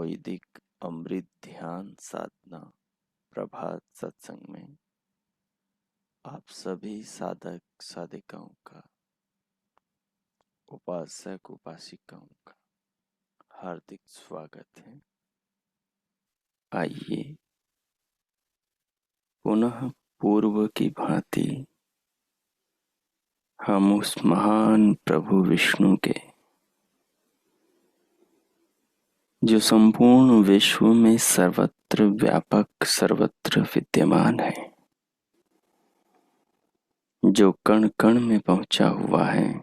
वैदिक अमृत ध्यान साधना प्रभात सत्संग में आप सभी साधक साधिकाओं का, उपासक उपासिकाओं का हार्दिक स्वागत है। आइए पुनः पूर्व की भांति हम उस महान प्रभु विष्णु के, जो संपूर्ण विश्व में सर्वत्र व्यापक सर्वत्र विद्यमान है, जो कण कण में पहुंचा हुआ है,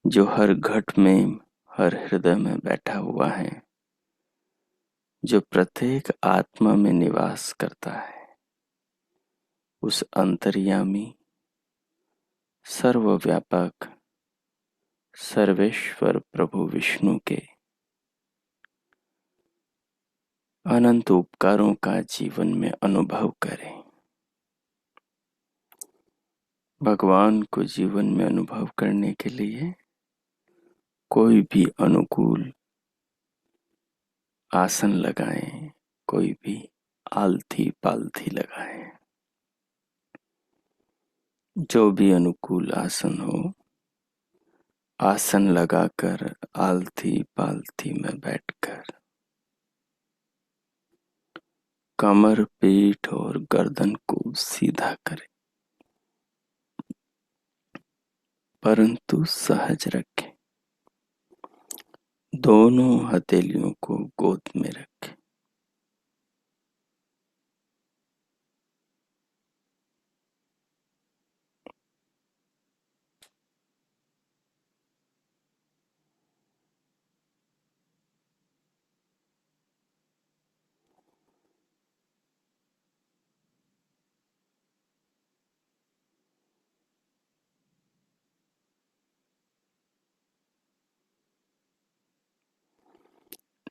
जो हर घट में हर हृदय में बैठा हुआ है, जो प्रत्येक आत्मा में निवास करता है, उस अंतर्यामी सर्वव्यापक सर्वेश्वर प्रभु विष्णु के अनंत उपकारों का जीवन में अनुभव करें। भगवान को जीवन में अनुभव करने के लिए कोई भी अनुकूल आसन लगाएं, कोई भी आलथी पालथी लगाएं। जो भी अनुकूल आसन हो, आसन लगाकर आलथी पालथी में बैठकर कमर, पीठ और गर्दन को सीधा करें, परंतु सहज रखें। दोनों हथेलियों को गोद में रखें।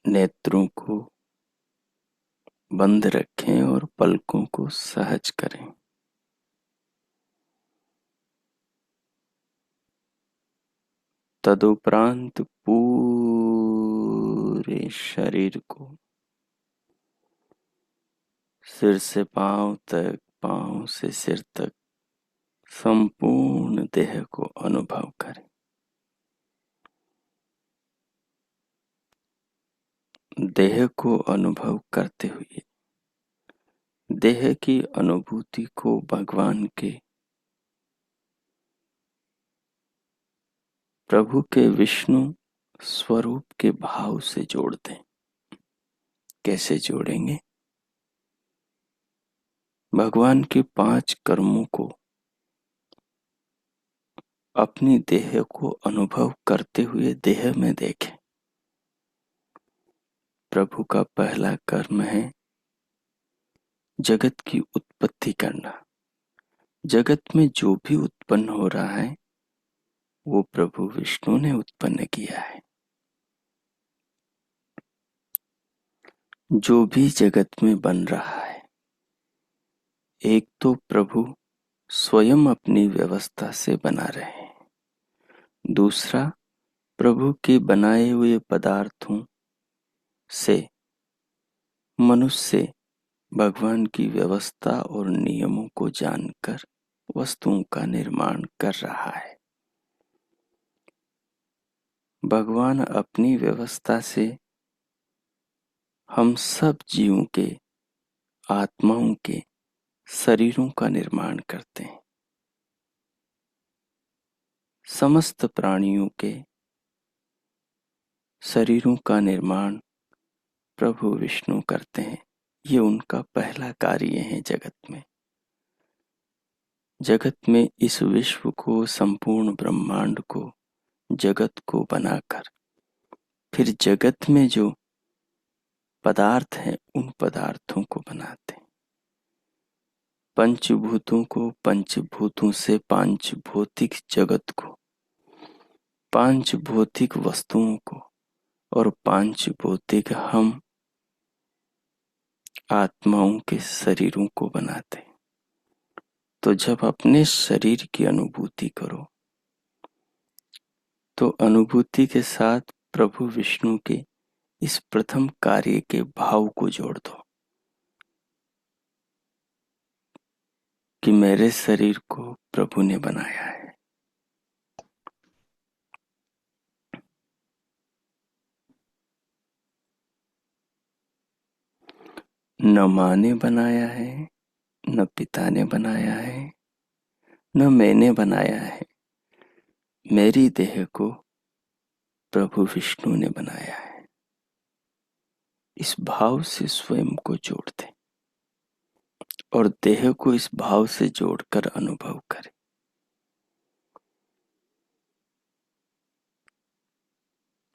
नेत्रों को बंद रखें और पलकों को सहज करें। तदुपरांत पूरे शरीर को सिर से पांव तक, पांव से सिर तक संपूर्ण देह को अनुभव करें। देह को अनुभव करते हुए देह की अनुभूति को भगवान के, प्रभु के विष्णु स्वरूप के भाव से जोड़ दें। कैसे जोड़ेंगे? भगवान के 5 कर्मों को अपनी देह को अनुभव करते हुए देह में देखें। प्रभु का पहला कर्म है जगत की उत्पत्ति करना। जगत में जो भी उत्पन्न हो रहा है वो प्रभु विष्णु ने उत्पन्न किया है। जो भी जगत में बन रहा है, एक तो प्रभु स्वयं अपनी व्यवस्था से बना रहे हैं, दूसरा प्रभु के बनाए हुए पदार्थों से मनुष्य भगवान की व्यवस्था और नियमों को जानकर वस्तुओं का निर्माण कर रहा है। भगवान अपनी व्यवस्था से हम सब जीवों के, आत्माओं के शरीरों का निर्माण करते हैं। समस्त प्राणियों के शरीरों का निर्माण प्रभु विष्णु करते हैं। ये उनका पहला कार्य है जगत में। जगत में इस विश्व को, संपूर्ण ब्रह्मांड को, जगत को बनाकर फिर जगत में जो पदार्थ हैं उन पदार्थों को बनाते हैं। पंचभूतों को, पंचभूतों से 5 भौतिक जगत को, 5 भौतिक वस्तुओं को और 5 भौतिक हम आत्माओं के शरीरों को बनाते हैं। तो जब अपने शरीर की अनुभूति करो तो अनुभूति के साथ प्रभु विष्णु के इस प्रथम कार्य के भाव को जोड़ दो कि मेरे शरीर को प्रभु ने बनाया है। न माँ ने बनाया है, न पिता ने बनाया है, न मैंने बनाया है। मेरी देह को प्रभु विष्णु ने बनाया है। इस भाव से स्वयं को जोड़ दें और देह को इस भाव से जोड़कर अनुभव करें।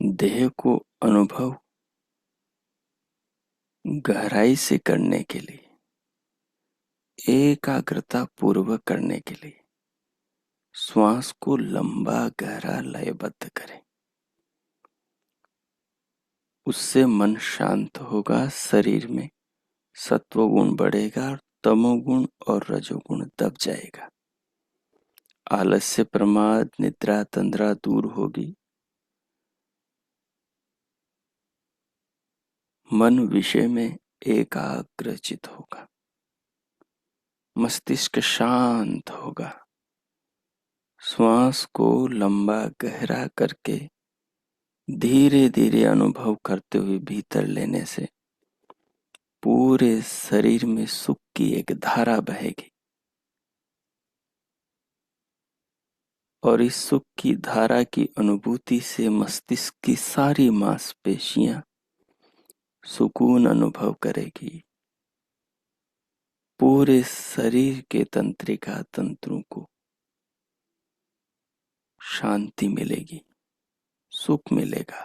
देह को अनुभव गहराई से करने के लिए, एकाग्रता पूर्वक करने के लिए श्वास को लंबा गहरा लयबद्ध करें। उससे मन शांत होगा, शरीर में सत्वगुण बढ़ेगा, तमोगुण और रजोगुण दब जाएगा। आलस्य, प्रमाद, निद्रा, तंद्रा दूर होगी। मन विषय में एकाग्रचित होगा, मस्तिष्क शांत होगा। श्वास को लंबा गहरा करके धीरे धीरे अनुभव करते हुए भीतर लेने से पूरे शरीर में सुख की एक धारा बहेगी और इस सुख की धारा की अनुभूति से मस्तिष्क की सारी मांसपेशियां सुकून अनुभव करेगी। पूरे शरीर के तंत्रिका तंत्रों को शांति मिलेगी, सुख मिलेगा।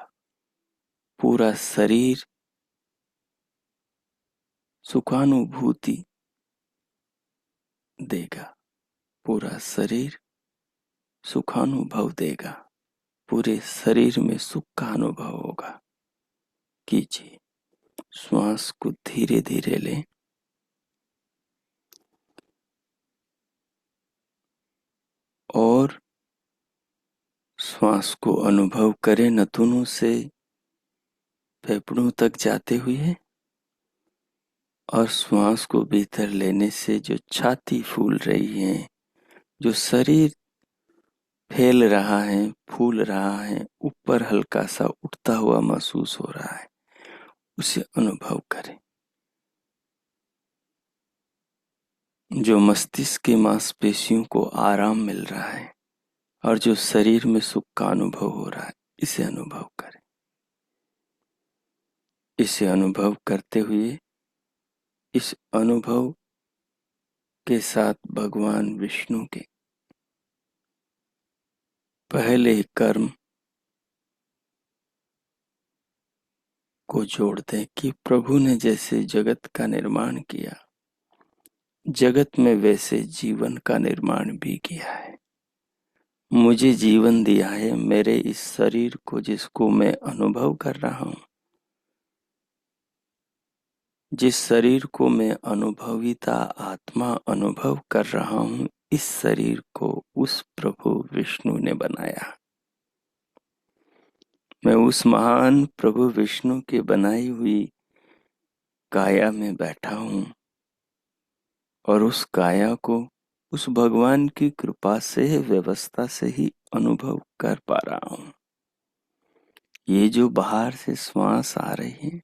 पूरा शरीर सुखानुभूति देगा, पूरा शरीर सुखानुभव देगा, पूरे शरीर में सुख का अनुभव होगा। कीजिए, श्वास को धीरे धीरे लें और श्वास को अनुभव करें नथुनों से फेफड़ों तक जाते हुए और श्वास को भीतर लेने से जो छाती फूल रही है, जो शरीर फैल रहा है, फूल रहा है, ऊपर हल्का सा उठता हुआ महसूस हो रहा है, उसे अनुभव करें। जो मस्तिष्क की मांसपेशियों को आराम मिल रहा है और जो शरीर में सुख का अनुभव हो रहा है, इसे अनुभव करें। इसे अनुभव करते हुए इस अनुभव के साथ भगवान विष्णु के पहले कर्म को जोड़ दें कि प्रभु ने जैसे जगत का निर्माण किया, जगत में वैसे जीवन का निर्माण भी किया है। मुझे जीवन दिया है, मेरे इस शरीर को जिसको मैं अनुभव कर रहा हूं, जिस शरीर को मैं अनुभविता आत्मा अनुभव कर रहा हूं, इस शरीर को उस प्रभु विष्णु ने बनाया। मैं उस महान प्रभु विष्णु की बनाई हुई काया में बैठा हूं और उस काया को उस भगवान की कृपा से, व्यवस्था से ही अनुभव कर पा रहा हूं। ये जो बाहर से श्वास आ रही है,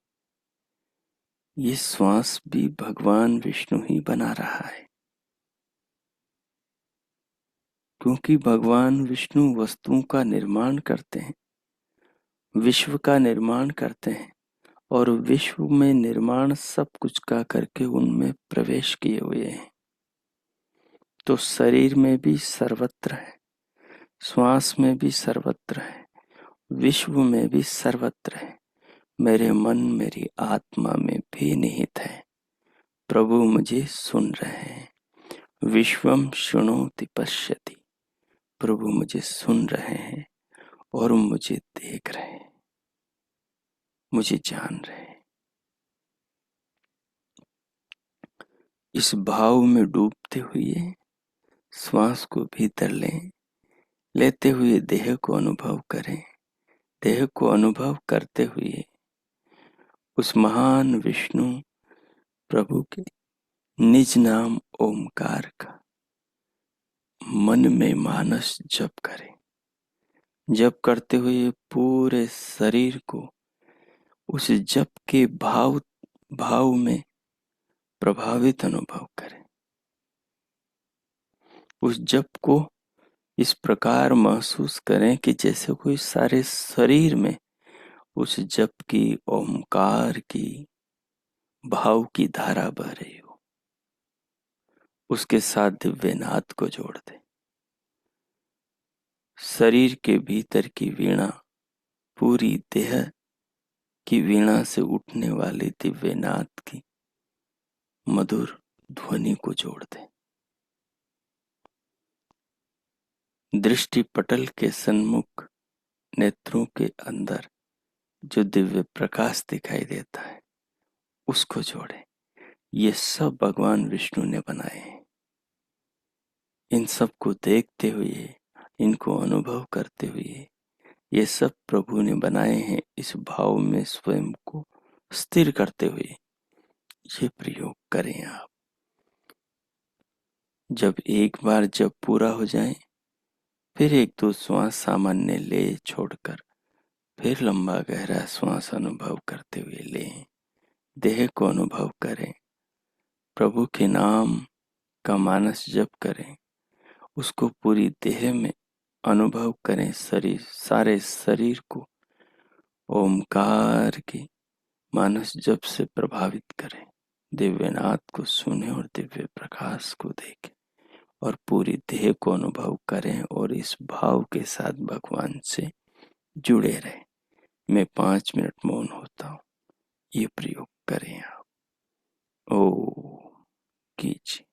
ये श्वास भी भगवान विष्णु ही बना रहा है, क्योंकि भगवान विष्णु वस्तुओं का निर्माण करते हैं, विश्व का निर्माण करते हैं और विश्व में निर्माण सब कुछ का करके उनमें प्रवेश किए हुए हैं। तो शरीर में भी सर्वत्र है, श्वास में भी सर्वत्र है, विश्व में भी सर्वत्र है, मेरे मन मेरी आत्मा में भी निहित है। प्रभु मुझे सुन रहे हैं। विश्वम शृणोति पश्यति, प्रभु मुझे सुन रहे हैं और मुझे देख रहे हैं, मुझे जान रहे हैं। इस भाव में डूबते हुए श्वास को भीतर लें, लेते हुए देह को अनुभव करें। देह को अनुभव करते हुए उस महान विष्णु प्रभु के निज नाम ओमकार का मन में मानस जप करें। जप करते हुए पूरे शरीर को उस जप के भाव भाव में प्रभावित अनुभव करें। उस जप को इस प्रकार महसूस करें कि जैसे कोई सारे शरीर में उस जप की ओमकार की भाव की धारा बह रही हो। उसके साथ दिव्यनाद को जोड़ दें। शरीर के भीतर की वीणा पूरी देह की वीणा से उठने वाले दिव्यनाद की मधुर ध्वनि को जोड़ दें। दृष्टि पटल के सन्मुख नेत्रों के अंदर जो दिव्य प्रकाश दिखाई देता है उसको जोड़ें। ये सब भगवान विष्णु ने बनाए हैं। इन सब को देखते हुए, इनको अनुभव करते हुए, ये सब प्रभु ने बनाए हैं, इस भाव में स्वयं को स्थिर करते हुए ये प्रयोग करें आप। जब एक बार जब पूरा हो जाए फिर एक दो श्वास सामान्य ले छोड़कर फिर लंबा गहरा श्वास अनुभव करते हुए लें। देह को अनुभव करें। प्रभु के नाम का मानस जप करें। उसको पूरी देह में अनुभव करें। शरीर, सारे शरीर को ओमकार की मानस जप से प्रभावित करें। दिव्यनाद को सुने और दिव्य प्रकाश को देखें और पूरी देह को अनुभव करें और इस भाव के साथ भगवान से जुड़े रहें। मैं 5 मिनट मौन होता हूँ। ये प्रयोग करें आप। ओ कीजिए।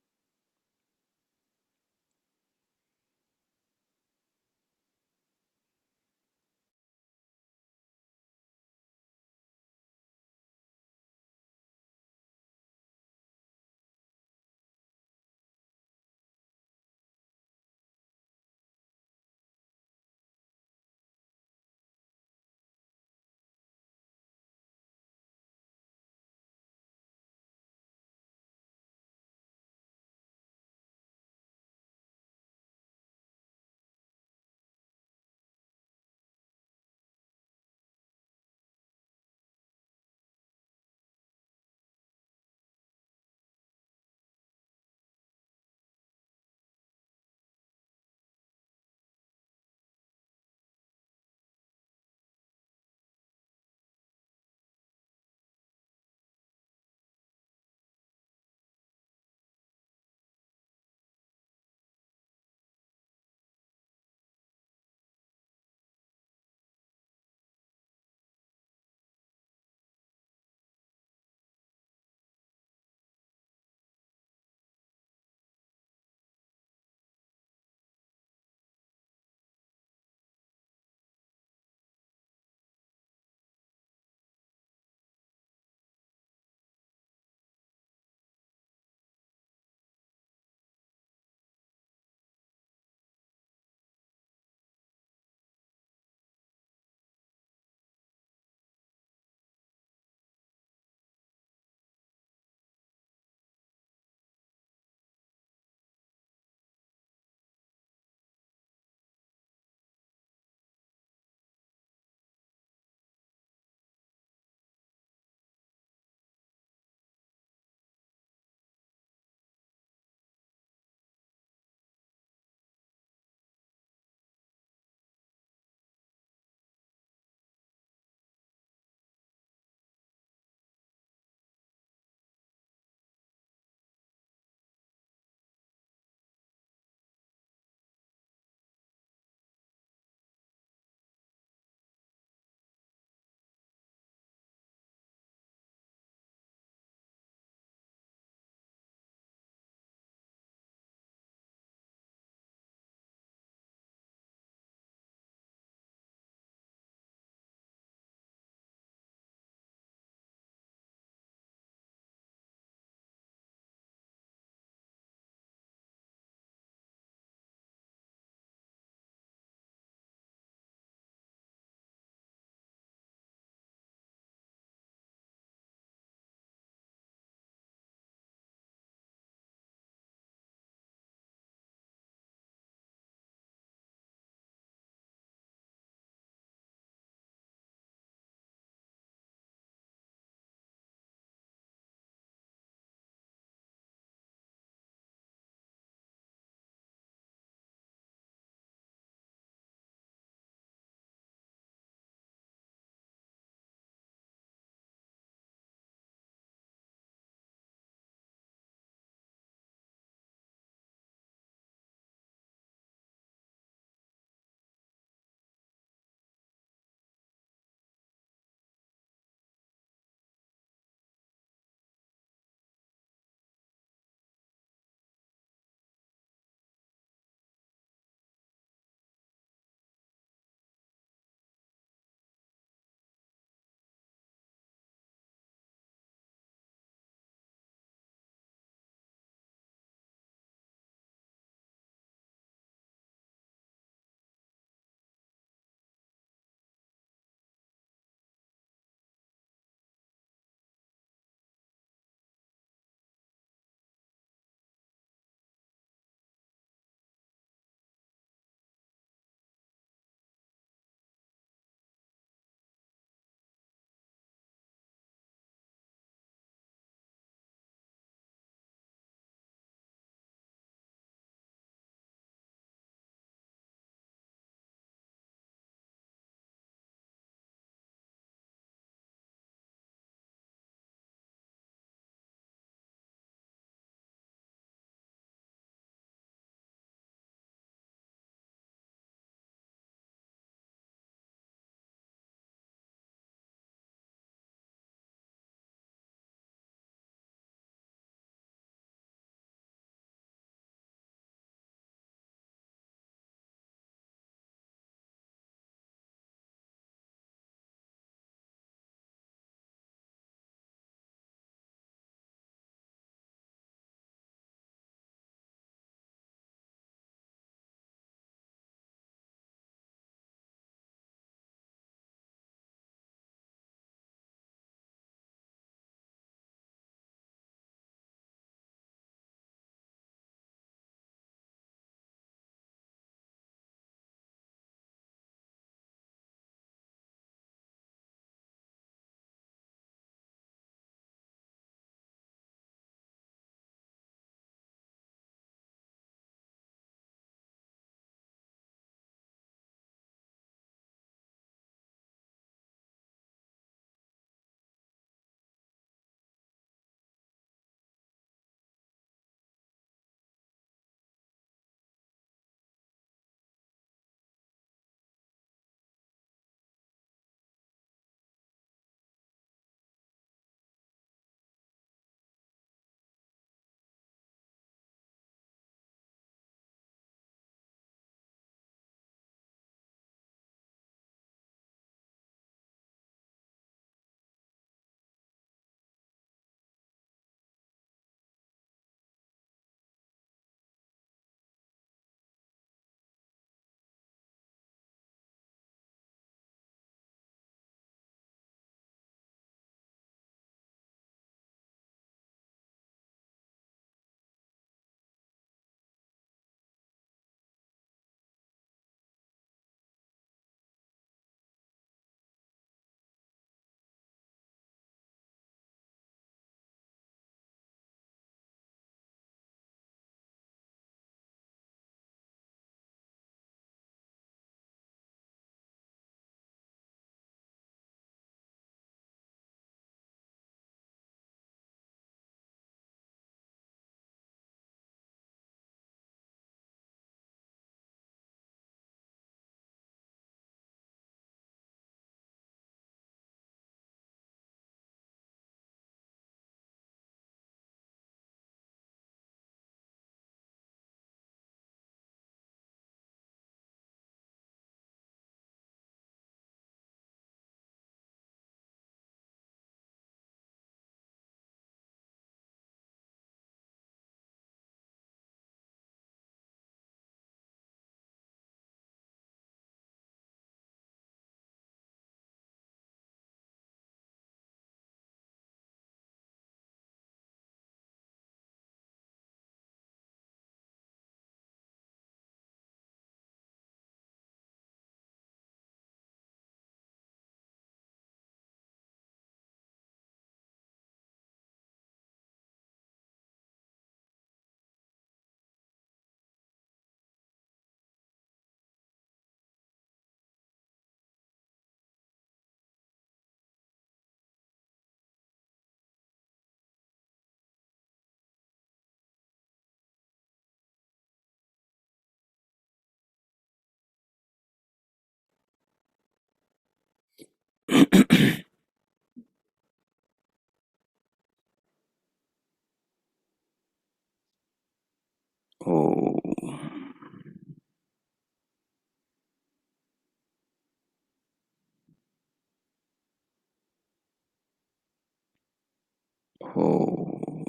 हो।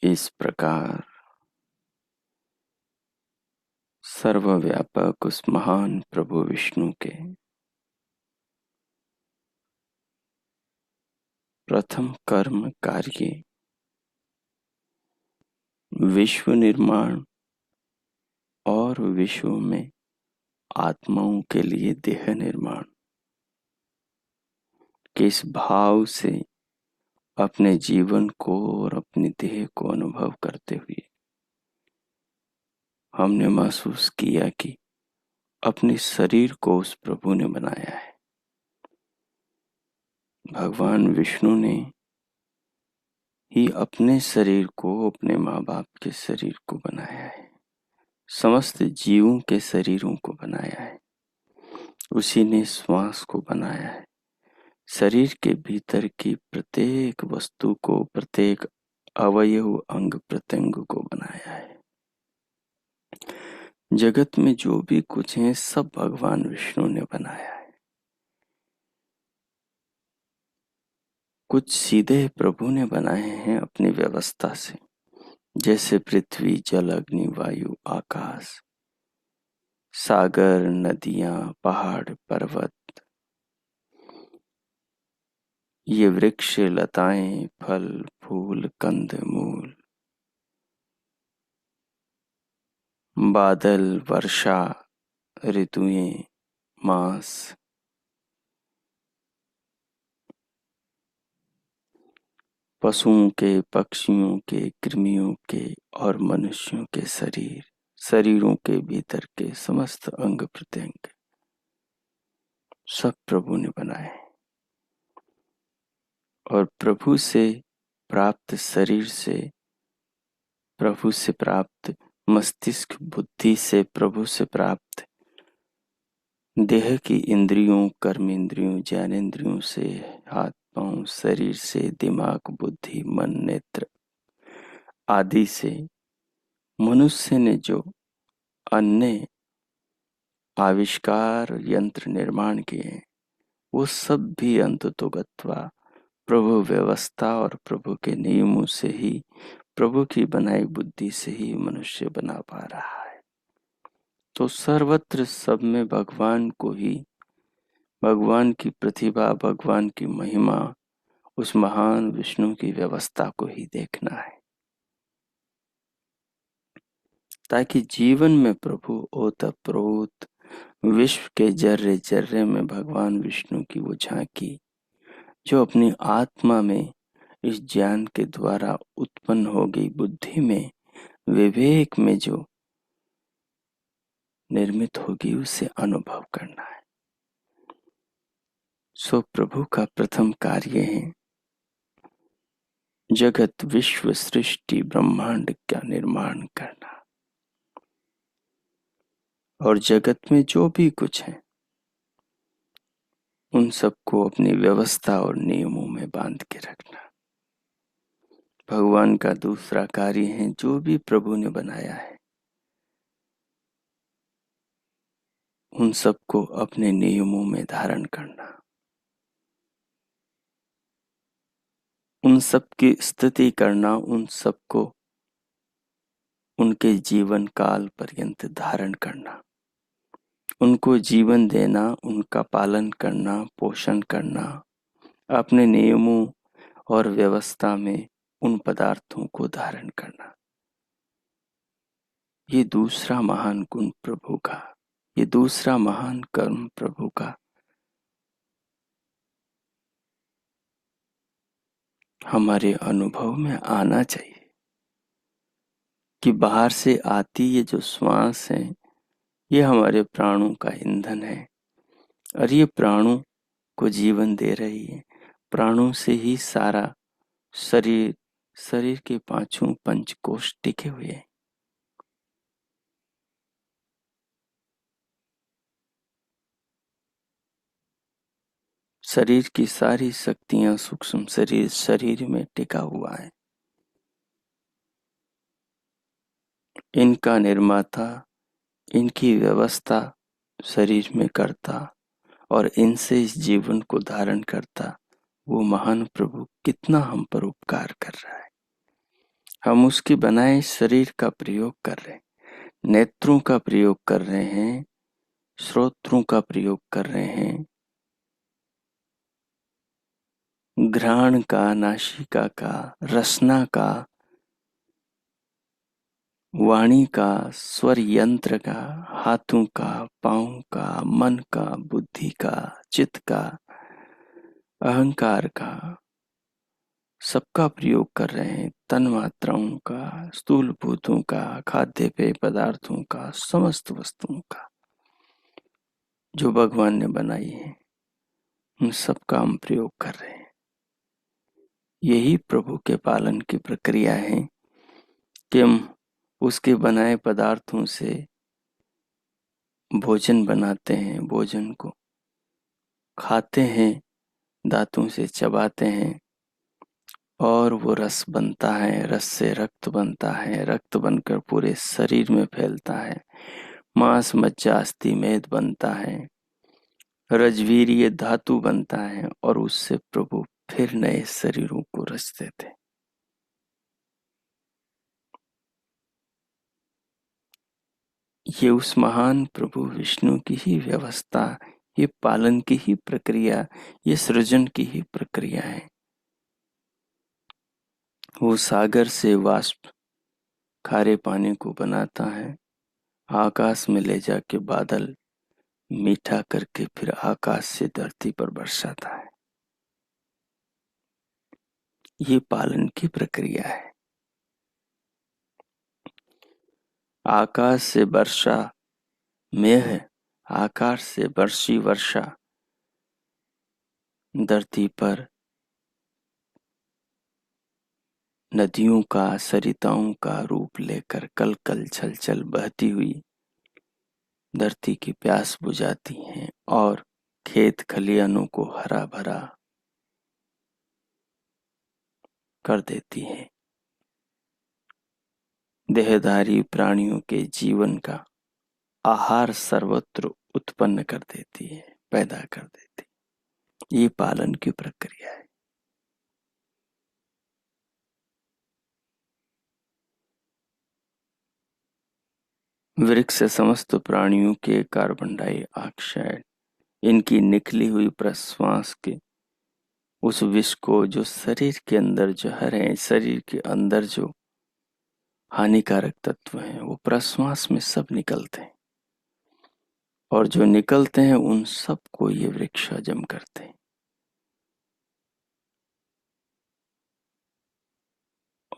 इस प्रकार सर्वव्यापक उस महान प्रभु विष्णु के प्रथम कर्म कार्य विश्व निर्माण और विश्व में आत्माओं के लिए देह निर्माण के इस भाव से अपने जीवन को और अपनी देह को अनुभव करते हुए हमने महसूस किया कि अपने शरीर को उस प्रभु ने बनाया है। भगवान विष्णु ने ही अपने शरीर को अपने माँ बाप के शरीर को बनाया है, समस्त जीवों के शरीरों को बनाया है। उसी ने श्वास को बनाया है, शरीर के भीतर की प्रत्येक वस्तु को, प्रत्येक अवयव अंग प्रत्यंग को बनाया है। जगत में जो भी कुछ है सब भगवान विष्णु ने बनाया है। कुछ सीधे प्रभु ने बनाए हैं अपनी व्यवस्था से, जैसे पृथ्वी, जल, अग्नि, वायु, आकाश, सागर, नदियां, पहाड़, पर्वत, ये वृक्ष, लताएं, फल, फूल, कंद, मूल, बादल, वर्षा, ऋतुएं, मास, पशुओं के, पक्षियों के, कृमियों के और मनुष्यों के शरीरों के भीतर के समस्त अंग प्रत्यंग सब प्रभु ने बनाए। और प्रभु से प्राप्त शरीर से, प्रभु से प्राप्त मस्तिष्क, बुद्धि से, प्रभु से प्राप्त देह की इंद्रियों, कर्म इंद्रियों, ज्ञानेंद्रियों से, हाथ पांव, शरीर से, दिमाग, बुद्धि, मन, नेत्र आदि से मनुष्य ने जो अन्य आविष्कार यंत्र निर्माण किए, वो सब भी अंततोगत्वा प्रभु व्यवस्था और प्रभु के नियमों से ही, प्रभु की बनाई बुद्धि से ही मनुष्य बना पा रहा है। तो सर्वत्र सब में भगवान को ही, भगवान की प्रतिभा, भगवान की महिमा, उस महान विष्णु की व्यवस्था को ही देखना है, ताकि जीवन में प्रभु ओतप्रोत विश्व के जर्रे जर्रे में भगवान विष्णु की वो झांकी जो अपनी आत्मा में इस ज्ञान के द्वारा उत्पन्न हो गई, बुद्धि में, विवेक में जो निर्मित होगी, उसे अनुभव करना है। सो प्रभु का प्रथम कार्य है जगत, विश्व, सृष्टि, ब्रह्मांड का निर्माण करना, और जगत में जो भी कुछ है उन सबको अपनी व्यवस्था और नियमों में बांध के रखना। भगवान का दूसरा कार्य है जो भी प्रभु ने बनाया है उन सबको अपने नियमों में धारण करना, उन सब की स्तुति करना, उन सबको उनके जीवन काल पर्यंत धारण करना, उनको जीवन देना, उनका पालन करना, पोषण करना, अपने नियमों और व्यवस्था में उन पदार्थों को धारण करना। ये दूसरा महान गुण प्रभु का, ये दूसरा महान कर्म प्रभु का हमारे अनुभव में आना चाहिए कि बाहर से आती ये जो श्वास है ये हमारे प्राणों का ईंधन है और ये प्राणों को जीवन दे रही है। प्राणों से ही सारा शरीर के पांचों पंचकोश टिके हुए हैं। शरीर की सारी शक्तियां, सूक्ष्म शरीर में टिका हुआ है। इनका निर्माता, इनकी व्यवस्था शरीर में करता और इनसे इस जीवन को धारण करता वो महान प्रभु कितना हम पर उपकार कर रहा है। हम उसके बनाए शरीर का प्रयोग कर रहे हैं, नेत्रों का प्रयोग कर रहे हैं, श्रोत्रों का प्रयोग कर रहे हैं, घ्राण का, नासिका का, रसना का, वाणी का, स्वर यंत्र का, हाथों का, पाँव का, मन का, बुद्धि का, चित्त का, अहंकार का, सबका प्रयोग कर रहे हैं। तन मात्राओं का, स्थूल भूतों का, खाद्य पेय पदार्थों का, समस्त वस्तुओं का जो भगवान ने बनाई है, उन सबका हम प्रयोग कर रहे हैं। यही प्रभु के पालन की प्रक्रिया है कि हम उसके बनाए पदार्थों से भोजन बनाते हैं, भोजन को खाते हैं, दांतों से चबाते हैं और वो रस बनता है, रस से रक्त बनता है, रक्त बनकर पूरे शरीर में फैलता है, मांस मज्जा अस्थि मेद बनता है, रजवीर्य धातु बनता है और उससे प्रभु फिर नए शरीरों को रच देते। ये उस महान प्रभु विष्णु की ही व्यवस्था, ये पालन की ही प्रक्रिया, ये सृजन की ही प्रक्रिया है। वो सागर से वाष्प खारे पानी को बनाता है, आकाश में ले जाके बादल मीठा करके फिर आकाश से धरती पर बरसाता है। ये पालन की प्रक्रिया है। आकाश से वर्षा मेघ, आकाश से बरसी वर्षा धरती पर नदियों का, सरिताओं का रूप लेकर कल कल छल छल बहती हुई धरती की प्यास बुझाती हैं और खेत खलियानों को हरा भरा कर देती हैं। देहधारी प्राणियों के जीवन का आहार सर्वत्र उत्पन्न कर देती है, पैदा कर देती है। ये पालन की प्रक्रिया है। वृक्ष समस्त प्राणियों के कार्बन डाइऑक्साइड, इनकी निकली हुई प्रश्वास के उस विष को, जो शरीर के अंदर जहर है, शरीर के अंदर जो हानिकारक तत्व हैं, वो प्रश्वास में सब निकलते हैं और जो निकलते हैं उन सब को ये वृक्ष हजम करते हैं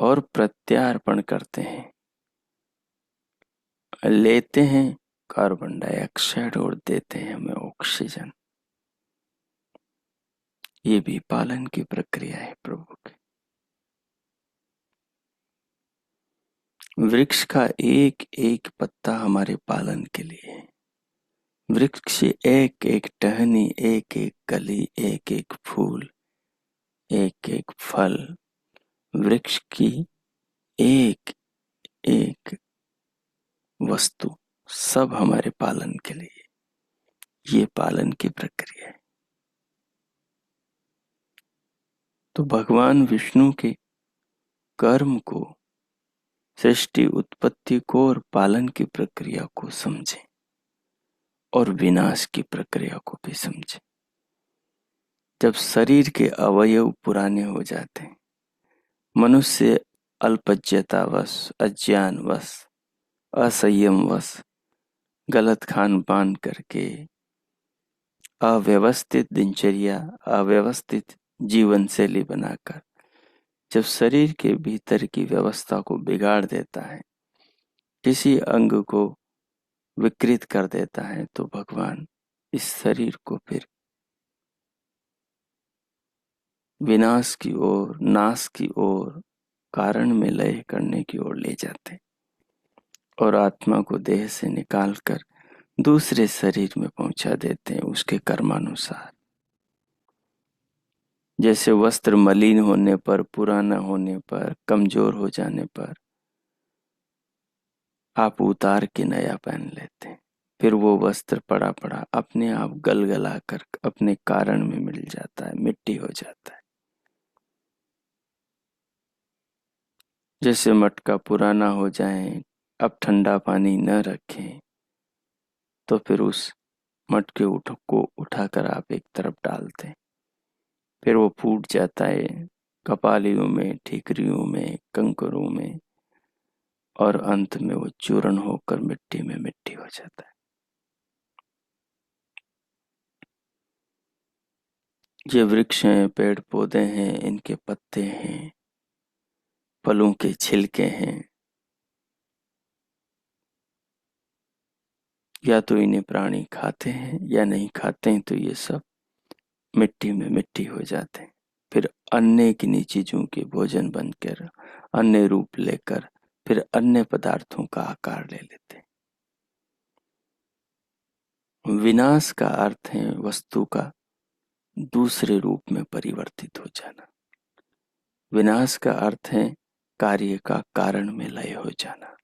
और प्रत्यार्पण करते हैं, लेते हैं कार्बन डाइऑक्साइड और देते हैं हमें ऑक्सीजन। ये भी पालन की प्रक्रिया है प्रभु की। वृक्ष का एक एक पत्ता हमारे पालन के लिए है। वृक्ष एक एक टहनी, एक एक कली, एक एक फूल, एक एक फल, वृक्ष की एक एक वस्तु, सब हमारे पालन के लिए। ये पालन की प्रक्रिया है। तो भगवान विष्णु के कर्म को, सृष्टि उत्पत्ति को और पालन की प्रक्रिया को समझें और विनाश की प्रक्रिया को भी समझें। जब शरीर के अवयव पुराने हो जाते हैं, मनुष्य अल्पज्यतावश, अज्ञानवश, असंयमवश, गलत खान पान करके, अव्यवस्थित दिनचर्या, अव्यवस्थित जीवन शैली बनाकर जब शरीर के भीतर की व्यवस्था को बिगाड़ देता है, किसी अंग को विकृत कर देता है, तो भगवान इस शरीर को फिर विनाश की ओर, नाश की ओर, कारण में लय करने की ओर ले जाते और आत्मा को देह से निकालकर दूसरे शरीर में पहुंचा देते हैं उसके कर्मानुसार। जैसे वस्त्र मलिन होने पर, पुराना होने पर, कमजोर हो जाने पर आप उतार के नया पहन लेते हैं, फिर वो वस्त्र पड़ा पड़ा अपने आप गलगला कर अपने कारण में मिल जाता है, मिट्टी हो जाता है। जैसे मटका पुराना हो जाए, अब ठंडा पानी न रखें, तो फिर उस मटके को उठाकर आप एक तरफ डालते हैं, फिर वो फूट जाता है कपालियों में, ठीकरियों में, कंकरों में, और अंत में वो चूर्ण होकर मिट्टी में मिट्टी हो जाता है। ये वृक्ष हैं, पेड़ पौधे हैं, इनके पत्ते हैं, फलों के छिलके हैं, या तो इन्हें प्राणी खाते हैं या नहीं खाते हैं, तो ये सब मिट्टी में मिट्टी हो जाते हैं। फिर अन्य किन्हीं चीजों के भोजन बनकर, अन्य रूप लेकर, फिर अन्य पदार्थों का आकार ले लेते हैं। विनाश का अर्थ है वस्तु का दूसरे रूप में परिवर्तित हो जाना। विनाश का अर्थ है कार्य का कारण में लय हो जाना।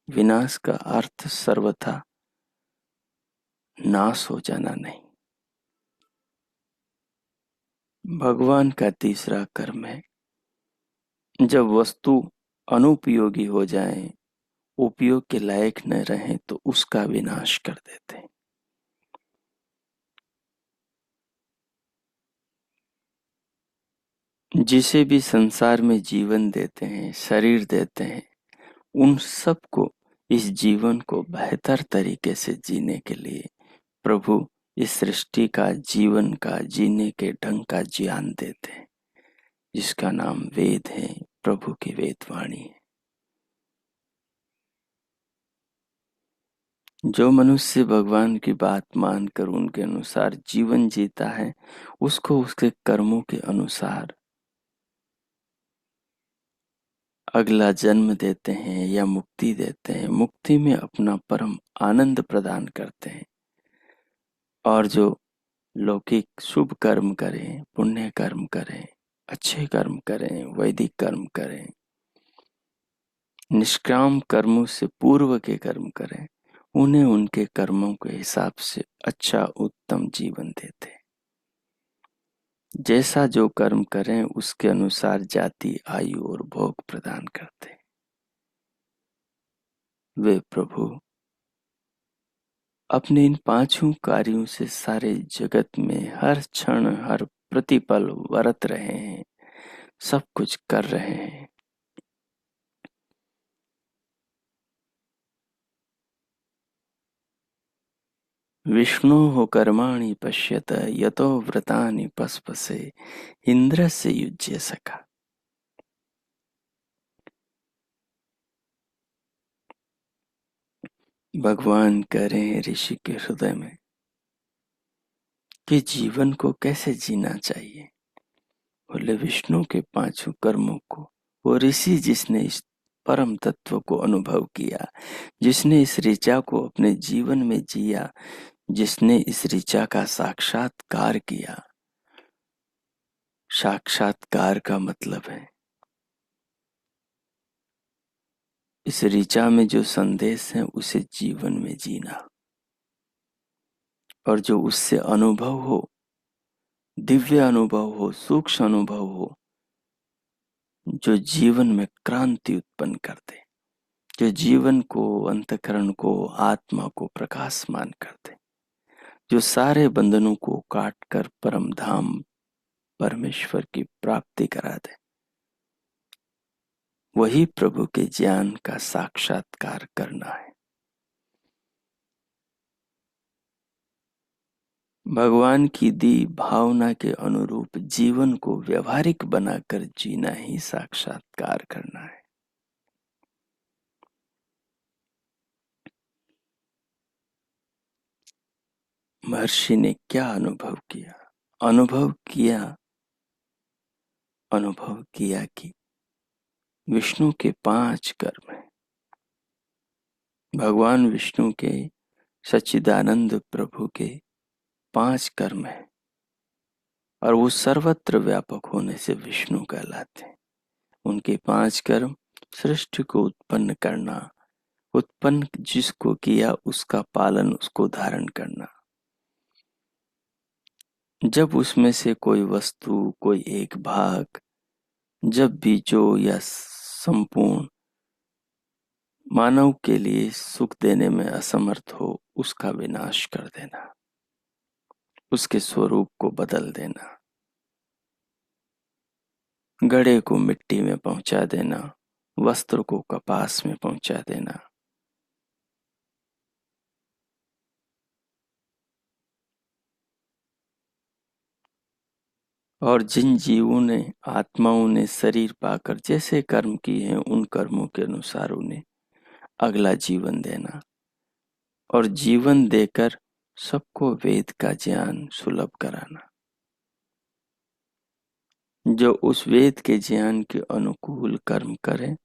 विनाश का अर्थ सर्वथा नाश हो जाना नहीं। भगवान का तीसरा कर्म है, जब वस्तु अनुपयोगी हो जाए, उपयोग के लायक न रहे, तो उसका विनाश कर देते हैं। जिसे भी संसार में जीवन देते हैं, शरीर देते हैं, उन सबको इस जीवन को बेहतर तरीके से जीने के लिए प्रभु इस सृष्टि का, जीवन का, जीने के ढंग का ज्ञान देते हैं, जिसका नाम वेद है, प्रभु की वेदवाणी है। जो मनुष्य भगवान की बात मानकर उनके अनुसार जीवन जीता है, उसको उसके कर्मों के अनुसार अगला जन्म देते हैं या मुक्ति देते हैं। मुक्ति में अपना परम आनंद प्रदान करते हैं। और जो लौकिक शुभ कर्म करें, पुण्य कर्म करें, अच्छे कर्म करें, वैदिक कर्म करें, निष्काम कर्मों से पूर्व के कर्म करें, उन्हें उनके कर्मों के हिसाब से अच्छा उत्तम जीवन देते। जैसा जो कर्म करें उसके अनुसार जाति, आयु और भोग प्रदान करते। वे प्रभु अपने इन पांचों कार्यों से सारे जगत में हर क्षण, हर प्रतिपल वर्त रहे हैं, सब कुछ कर रहे हैं। विष्णु कर्माणि पश्यत यतो व्रतानि पस्पसे इंद्रस्य युज्य सखा। भगवान कह रहे हैं ऋषि के हृदय में कि जीवन को कैसे जीना चाहिए। बोले विष्णु के पांचों कर्मों को, वो ऋषि जिसने इस परम तत्व को अनुभव किया, जिसने इस ऋचा को अपने जीवन में जिया, जिसने इस ऋचा का साक्षात्कार किया। साक्षात्कार का मतलब है इस ऋचा में जो संदेश है उसे जीवन में जीना, और जो उससे अनुभव हो, दिव्य अनुभव हो, सूक्ष्म अनुभव हो, जो जीवन में क्रांति उत्पन्न कर दे, जो जीवन को, अंतःकरण को, आत्मा को प्रकाशमान कर दे, जो सारे बंधनों को काट कर परम धाम परमेश्वर की प्राप्ति करा दे, वही प्रभु के ज्ञान का साक्षात्कार करना है। भगवान की दी भावना के अनुरूप जीवन को व्यवहारिक बनाकर जीना ही साक्षात्कार करना है। महर्षि ने क्या अनुभव किया? अनुभव किया कि विष्णु के 5 कर्म हैं। भगवान विष्णु के, सच्चिदानंद प्रभु के 5 कर्म हैं, और वो सर्वत्र व्यापक होने से विष्णु कहलाते हैं। उनके 5 कर्म सृष्टि को उत्पन्न करना, उत्पन्न जिसको किया उसका पालन, उसको धारण करना। जब उसमें से कोई वस्तु, कोई एक भाग, जब भी जो या संपूर्ण मानव के लिए सुख देने में असमर्थ हो, उसका विनाश कर देना, उसके स्वरूप को बदल देना, घड़े को मिट्टी में पहुंचा देना, वस्त्र को कपास में पहुंचा देना। और जिन जीवों ने, आत्माओं ने शरीर पाकर जैसे कर्म किए हैं, उन कर्मों के अनुसार उन्हें अगला जीवन देना, और जीवन देकर सबको वेद का ज्ञान सुलभ कराना। जो उस वेद के ज्ञान के अनुकूल कर्म करें,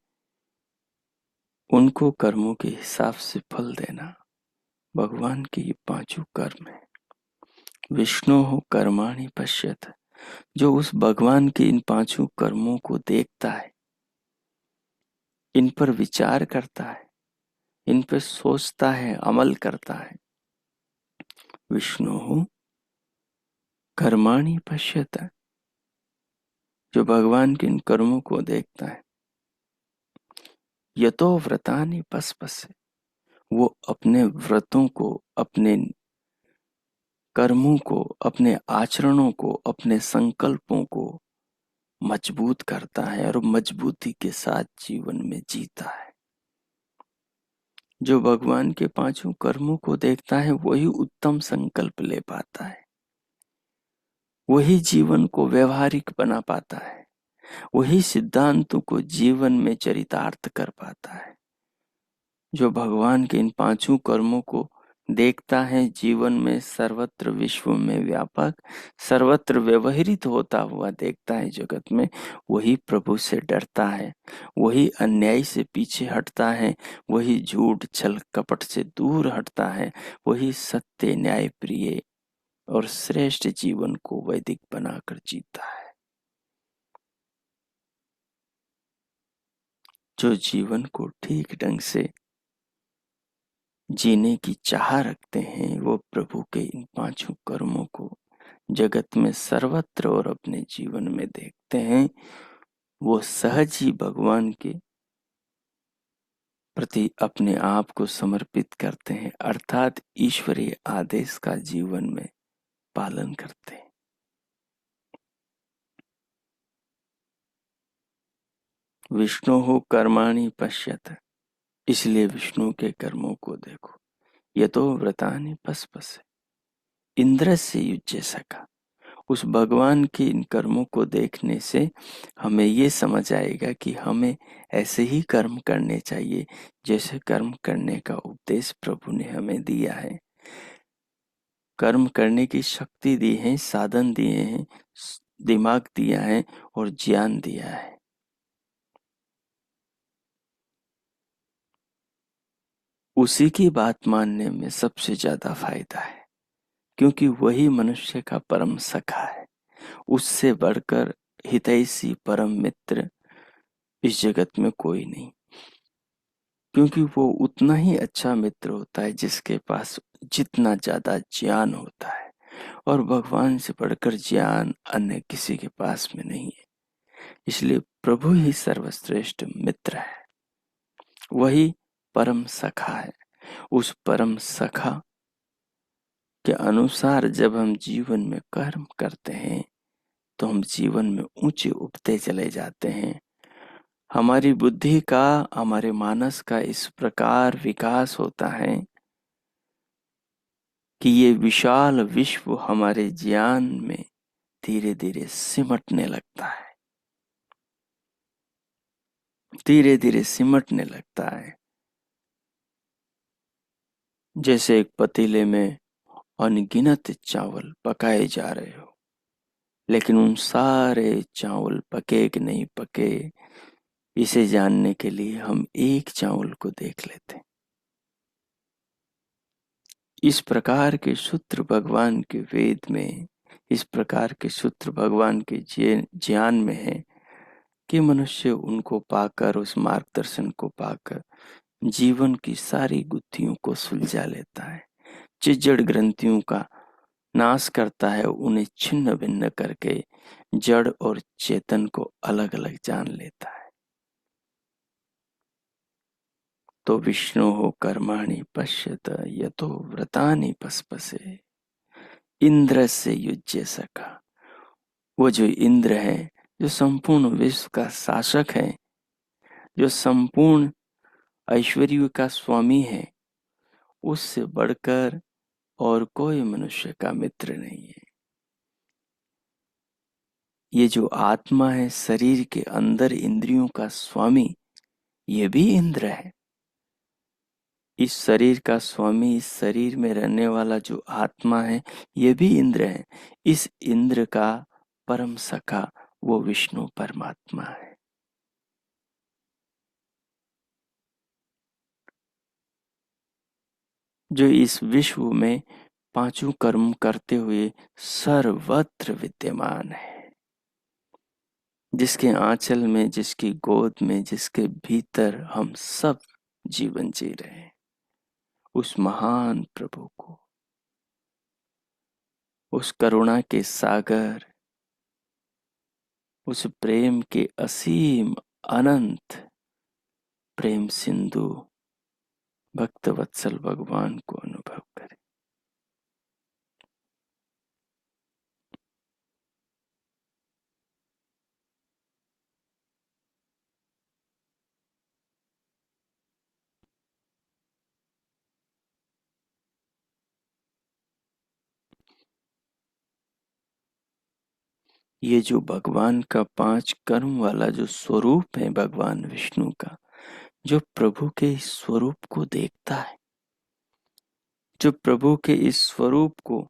उनको कर्मों के हिसाब से फल देना। भगवान के ये पांचों कर्म है। विष्णु हो कर्माणि पश्यत, जो उस भगवान के इन पांचों कर्मों को देखता है, इन पर विचार करता है, इन पर सोचता है, अमल करता है। विष्णु हो कर्माणि पश्यत, जो भगवान के इन कर्मों को देखता है। यतो व्रतानि पस्पसे, वो अपने व्रतों को, अपने कर्मों को, अपने आचरणों को, अपने संकल्पों को मजबूत करता है और मजबूती के साथ जीवन में जीता है। जो भगवान के पांचों कर्मों को देखता है, वही उत्तम संकल्प ले पाता है, वही जीवन को व्यवहारिक बना पाता है, वही सिद्धांतों को जीवन में चरितार्थ कर पाता है। जो भगवान के इन पांचों कर्मों को देखता है, जीवन में सर्वत्र विश्व में व्यापक, सर्वत्र व्यवहरित होता हुआ देखता है जगत में, वही प्रभु से डरता है, वही अन्याय से पीछे हटता है, वही झूठ छल कपट से दूर हटता है, वही सत्य न्याय प्रिय और श्रेष्ठ जीवन को वैदिक बनाकर जीता है। जो जीवन को ठीक ढंग से जीने की चाह रखते हैं, वो प्रभु के इन पांचों कर्मों को जगत में सर्वत्र और अपने जीवन में देखते हैं। वो सहज ही भगवान के प्रति अपने आप को समर्पित करते हैं, अर्थात ईश्वरीय आदेश का जीवन में पालन करते हैं। विष्णु हो कर्माणि पश्यत, इसलिए विष्णु के कर्मों को देखो। यतो व्रतानि पस्पसे, इंद्र से युज्य सका, उस भगवान के इन कर्मों को देखने से हमें ये समझ आएगा कि हमें ऐसे ही कर्म करने चाहिए जैसे कर्म करने का उपदेश प्रभु ने हमें दिया है। कर्म करने की शक्ति दी है, साधन दिए हैं, दिमाग दिया है और ज्ञान दिया है। उसी की बात मानने में सबसे ज्यादा फायदा है, क्योंकि वही मनुष्य का परम सखा है। उससे बढ़कर हितैषी परम मित्र इस जगत में कोई नहीं, क्योंकि वो उतना ही अच्छा मित्र होता है जिसके पास जितना ज्यादा ज्ञान होता है, और भगवान से बढ़कर ज्ञान अन्य किसी के पास में नहीं है। इसलिए प्रभु ही सर्वश्रेष्ठ मित्र है, वही परम सखा है। उस परम सखा के अनुसार जब हम जीवन में कर्म करते हैं, तो हम जीवन में ऊंचे उठते चले जाते हैं। हमारी बुद्धि का, हमारे मानस का इस प्रकार विकास होता है कि ये विशाल विश्व हमारे ज्ञान में धीरे धीरे सिमटने लगता है, धीरे धीरे सिमटने लगता है। जैसे एक पतीले में अनगिनत चावल पकाए जा रहे हो, लेकिन उन सारे चावल पके कि नहीं पके, इसे जानने के लिए हम एक चावल को देख लेते हैं। इस प्रकार के सूत्र भगवान के वेद में, इस प्रकार के सूत्र भगवान के ज्ञान में है कि मनुष्य उनको पाकर, उस मार्गदर्शन को पाकर जीवन की सारी गुत्थियों को सुलझा लेता है, चिज्जड़ ग्रंथियों का नाश करता है, उन्हें छिन्न भिन्न करके जड़ और चेतन को अलग अलग जान लेता है। तो विष्णु कर्माणि पश्यत यतो व्रतानि पस्पसे इंद्र से युज्य सखा। वो जो इंद्र है, जो संपूर्ण विश्व का शासक है, जो संपूर्ण ऐश्वर्य का स्वामी है, उससे बढ़कर और कोई मनुष्य का मित्र नहीं है। ये जो आत्मा है, शरीर के अंदर इंद्रियों का स्वामी, ये भी इंद्र है। इस शरीर का स्वामी, इस शरीर में रहने वाला जो आत्मा है, ये भी इंद्र है। इस इंद्र का परम सखा वो विष्णु परमात्मा है। जो इस विश्व में पांचों कर्म करते हुए सर्वत्र विद्यमान है, जिसके आंचल में, जिसकी गोद में, जिसके भीतर हम सब जीवन जी रहे हैं, उस महान प्रभु को, उस करुणा के सागर, उस प्रेम के असीम अनंत प्रेम सिंधु भक्त वत्सल भगवान को अनुभव करें। ये जो भगवान का 5 कर्म वाला जो स्वरूप है भगवान विष्णु का, जो प्रभु के इस स्वरूप को देखता है, जो प्रभु के इस स्वरूप को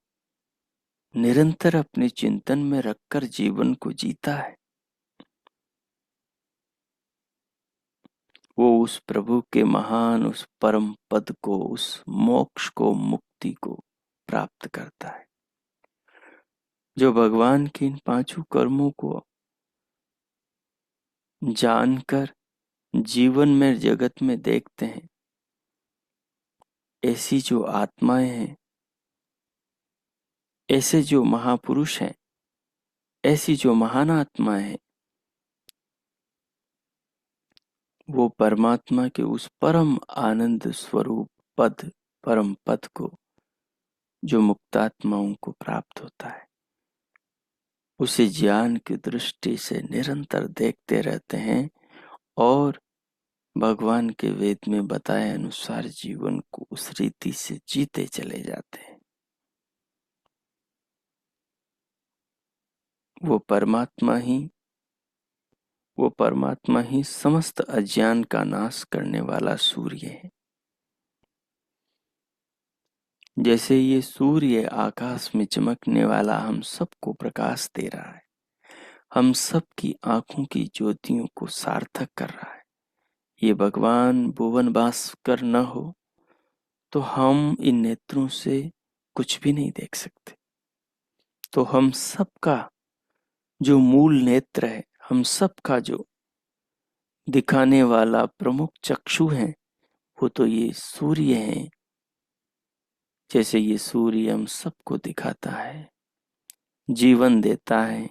निरंतर अपने चिंतन में रखकर जीवन को जीता है, वो उस प्रभु के महान उस परम पद को, उस मोक्ष को, मुक्ति को प्राप्त करता है। जो भगवान के इन 5 कर्मों को जानकर जीवन में, जगत में देखते हैं, ऐसी जो आत्माएं हैं, ऐसे जो महापुरुष हैं, ऐसी जो महान आत्माएं हैं, वो परमात्मा के उस परम आनंद स्वरूप पद, परम पद को, जो मुक्तात्माओं को प्राप्त होता है, उसे ज्ञान की दृष्टि से निरंतर देखते रहते हैं और भगवान के वेद में बताए अनुसार जीवन को उस रीति से जीते चले जाते हैं। वो परमात्मा ही समस्त अज्ञान का नाश करने वाला सूर्य है। जैसे ये सूर्य आकाश में चमकने वाला हम सबको प्रकाश दे रहा है, हम सबकी आंखों की ज्योतियों को सार्थक कर रहा है। ये भगवान भुवन भास्कर न हो तो हम इन नेत्रों से कुछ भी नहीं देख सकते। तो हम सबका जो मूल नेत्र है, हम सबका जो दिखाने वाला प्रमुख चक्षु है, वो तो ये सूर्य है। जैसे ये सूर्य हम सबको दिखाता है, जीवन देता है,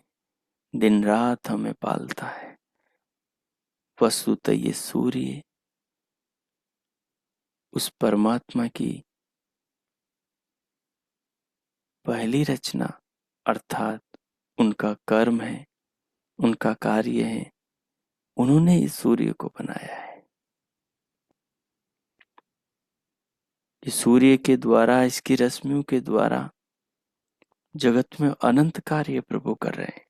दिन रात हमें पालता है, वस्तुतः ये सूर्य उस परमात्मा की पहली रचना, अर्थात उनका कर्म है, उनका कार्य है। उन्होंने इस सूर्य को बनाया है। इस सूर्य के द्वारा, इसकी रश्मियों के द्वारा जगत में अनंत कार्य प्रभु कर रहे हैं,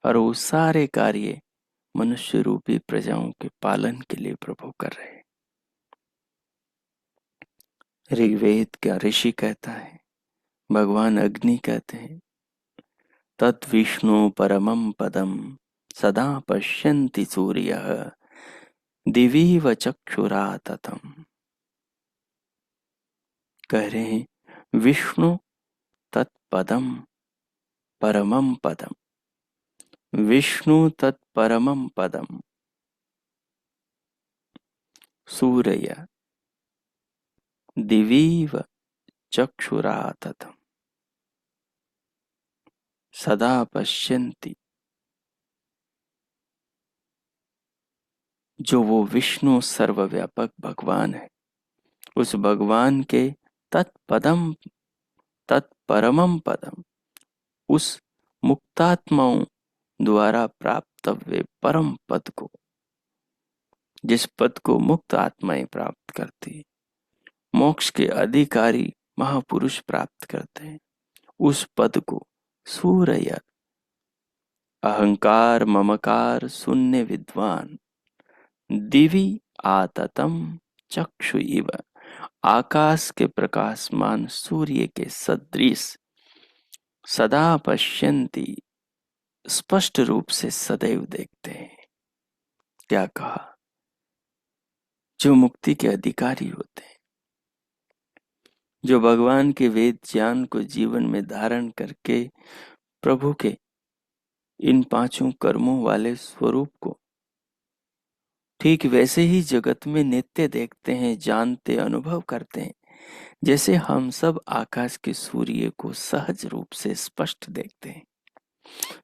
और वो सारे कार्य मनुष्य रूपी प्रजाओं के पालन के लिए प्रभु कर रहे हैं। ऋग्वेद का ऋषि कहता है, भगवान अग्नि कहते हैं, तत् विष्णु परमं पदम सदा पश्यन्ति सूर्यः दिवीव चक्षुराततम्। कह रहे हैं विष्णु तत्पदम परमं पदम, विष्णु तत्परमं पदम। सूर्य दिवीव चक्षुराततम् सदा पश्यन्ति। जो वो विष्णु सर्वव्यापक भगवान है, उस भगवान के तत्पदम तत्परमम पदम, उस मुक्तात्माओं द्वारा प्राप्तव्य परम पद को, जिस पद को मुक्त आत्माएं प्राप्त करती, मोक्ष के अधिकारी महापुरुष प्राप्त करते हैं, उस पद को सूर्य अहंकार ममकार शून्य विद्वान दिवि आततम चक्षु इव, आकाश के प्रकाशमान सूर्य के सदृश सदा पश्यन्ति, स्पष्ट रूप से सदैव देखते हैं। क्या कहा? जो मुक्ति के अधिकारी होते हैं, जो भगवान के वेद ज्ञान को जीवन में धारण करके प्रभु के इन पांचों कर्मों वाले स्वरूप को ठीक वैसे ही जगत में नित्य देखते हैं, जानते अनुभव करते हैं, जैसे हम सब आकाश के सूर्य को सहज रूप से स्पष्ट देखते हैं।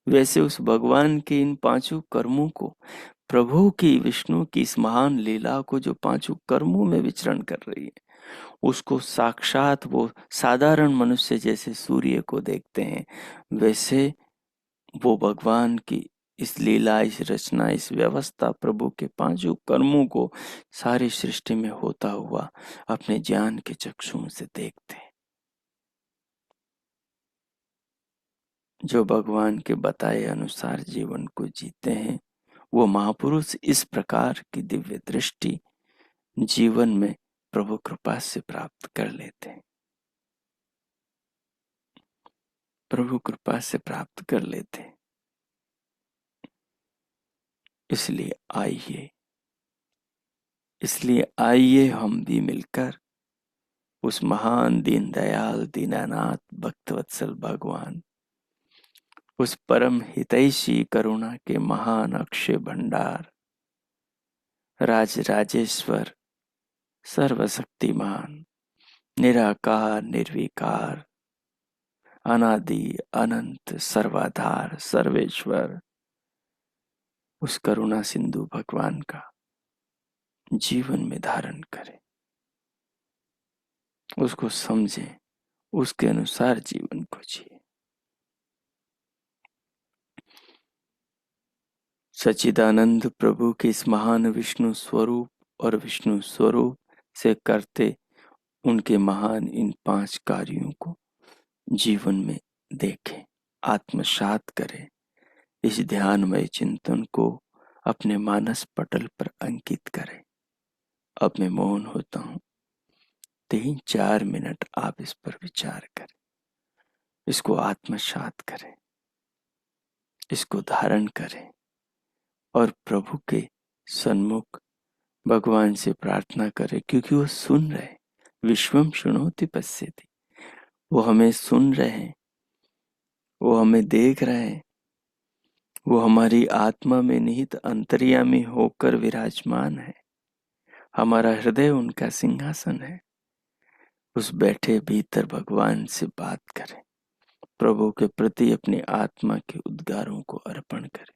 वैसे उस भगवान के इन पांचों कर्मों को, प्रभु की विष्णु की इस महान लीला को जो पांचों कर्मों में विचरण कर रही है, उसको साक्षात वो साधारण मनुष्य जैसे सूर्य को देखते हैं, वैसे वो भगवान की इस लीला, इस रचना, इस व्यवस्था, प्रभु के पांचों कर्मों को सारी सृष्टि में होता हुआ अपने ज्ञान के चक्षुओं से देखते हैं। जो भगवान के बताए अनुसार जीवन को जीते हैं, वो महापुरुष इस प्रकार की दिव्य दृष्टि जीवन में प्रभु कृपा से प्राप्त कर लेते हैं, प्रभु कृपा से प्राप्त कर लेते हैं। इसलिए आइए हम भी मिलकर उस महान दीन दयाल दीनानाथ भक्तवत्सल भगवान, उस परम हितैषी करुणा के महान अक्षय भंडार, राज राजेश्वर सर्वशक्तिमान निराकार निर्विकार अनादि अनंत सर्वाधार सर्वेश्वर, उस करुणा सिंधु भगवान का जीवन में धारण करें, उसको समझें, उसके अनुसार जीवन को जिए। सच्चिदानंद प्रभु के इस महान विष्णु स्वरूप और विष्णु स्वरूप से करते उनके महान इन 5 कार्यों को जीवन में देखें, आत्मसात करें। इस ध्यानमय चिंतन को अपने मानस पटल पर अंकित करें। अब मैं मौन होता हूँ, 3-4 मिनट आप इस पर विचार करें, इसको आत्मसात करें, इसको धारण करें और प्रभु के सन्मुख भगवान से प्रार्थना करें, क्योंकि वो सुन रहे। विश्वम शृणोति पश्यति, वो हमें सुन रहे हैं, वो हमें देख रहे हैं, वो हमारी आत्मा में निहित अंतर्यामी होकर विराजमान है। हमारा हृदय उनका सिंहासन है। उस बैठे भीतर भगवान से बात करें, प्रभु के प्रति अपनी आत्मा के उद्गारों को अर्पण करें।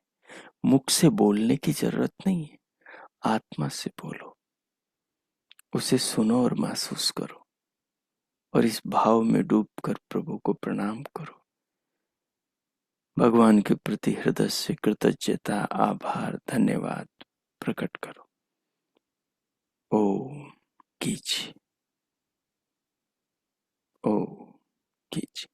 मुख से बोलने की जरूरत नहीं है, आत्मा से बोलो, उसे सुनो और महसूस करो और इस भाव में डूबकर प्रभु को प्रणाम करो। भगवान के प्रति हृदय से कृतज्ञता, आभार, धन्यवाद प्रकट करो। ओम कीजिए, ओम कीजिए।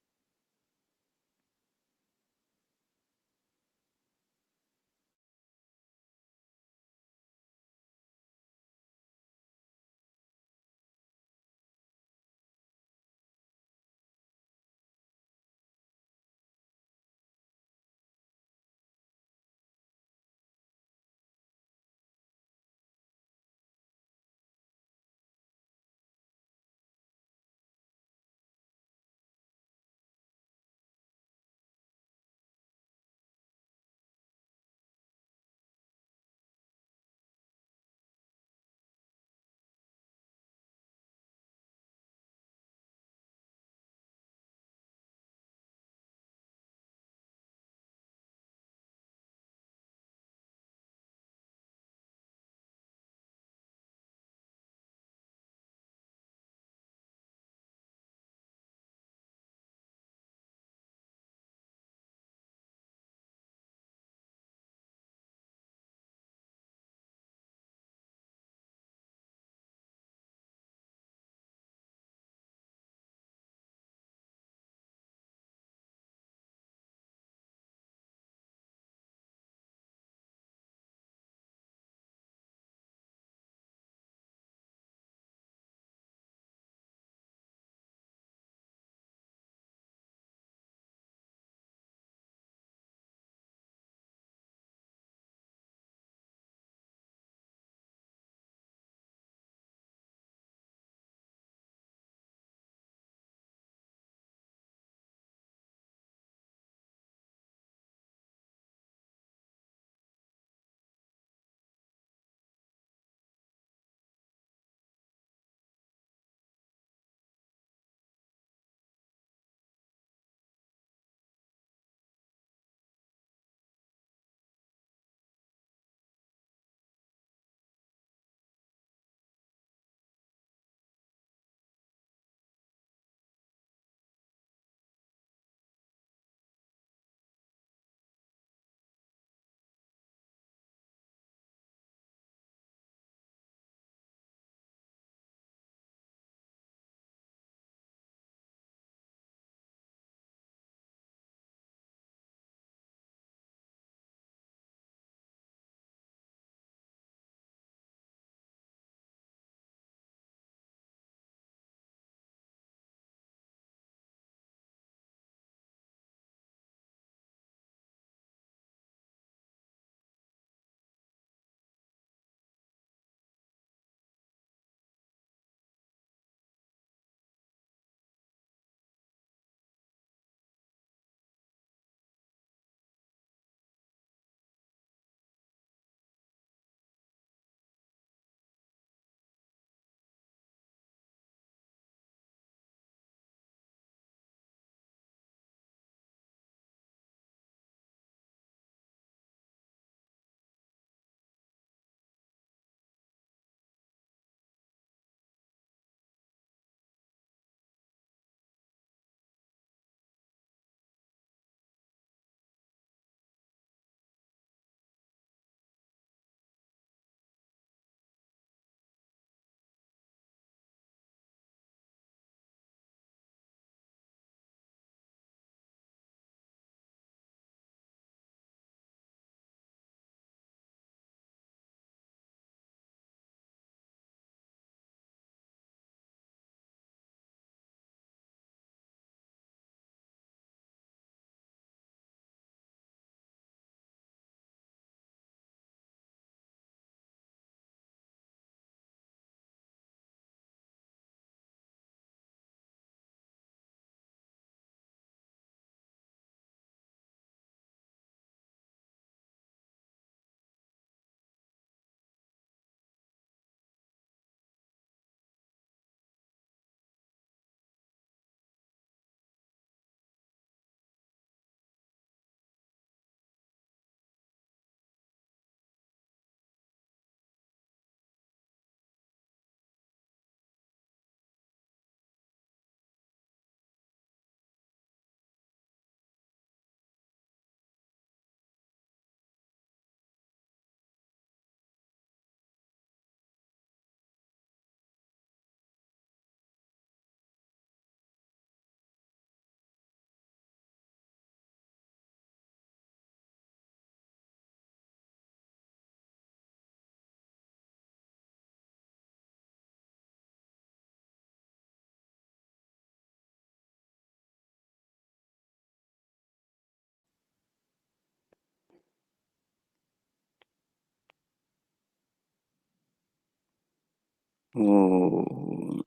ओम।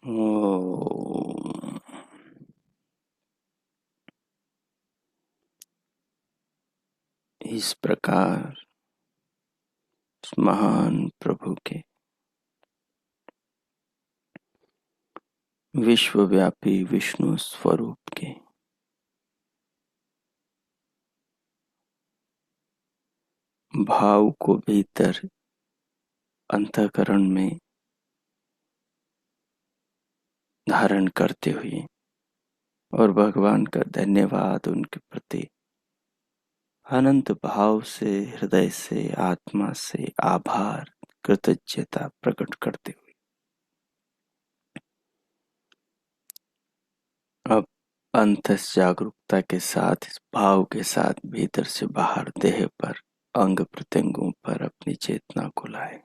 ओम। इस प्रकार उस महान प्रभु के विश्वव्यापी विष्णु स्वरूप के भाव को भीतर अंतःकरण में धारण करते हुए और भगवान का धन्यवाद उनके प्रति अनंत भाव से, हृदय से, आत्मा से आभार, कृतज्ञता प्रकट करते हुए अब अंतस जागरूकता के साथ, इस भाव के साथ भीतर से बाहर देह पर, अंग प्रत्यंगों पर अपनी चेतना को लाए।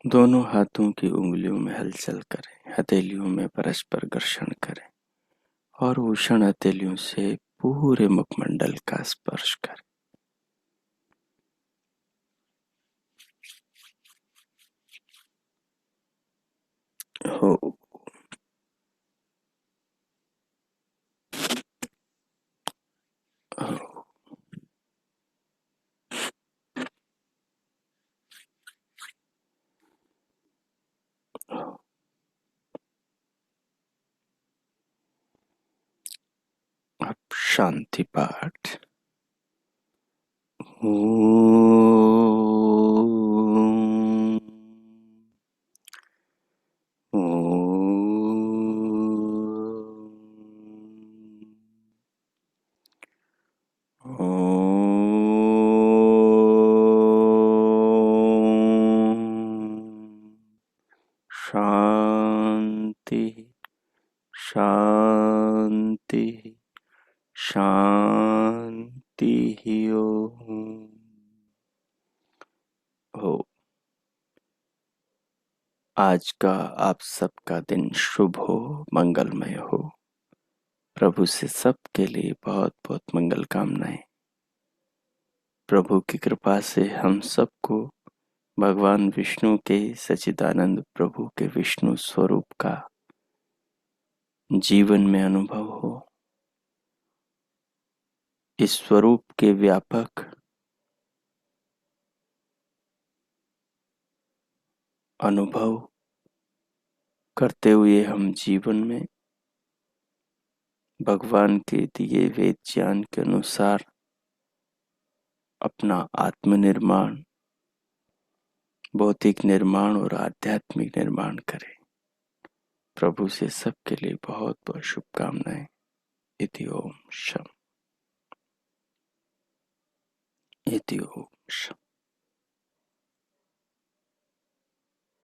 दोनों हाथों की उंगलियों में हलचल करें, हथेलियों में परस्पर घर्षण करें और उष्ण हथेलियों से पूरे मुखमंडल का स्पर्श करें। हो। हो। हो। अब शांति पाठ। ओम। शांति शांति शांति ओम। हो। आज का आप सबका दिन शुभ हो, मंगलमय हो। प्रभु से सबके लिए बहुत बहुत मंगल कामनाएं। प्रभु की कृपा से हम सबको भगवान विष्णु के, सच्चिदानंद प्रभु के विष्णु स्वरूप का जीवन में अनुभव हो। इस स्वरूप के व्यापक अनुभव करते हुए हम जीवन में भगवान के दिए वेद ज्ञान के अनुसार अपना आत्मनिर्माण, भौतिक निर्माण और आध्यात्मिक निर्माण करें। प्रभु से सबके लिए बहुत बहुत शुभकामनाएं। इति ओम शम। इति ओम शम।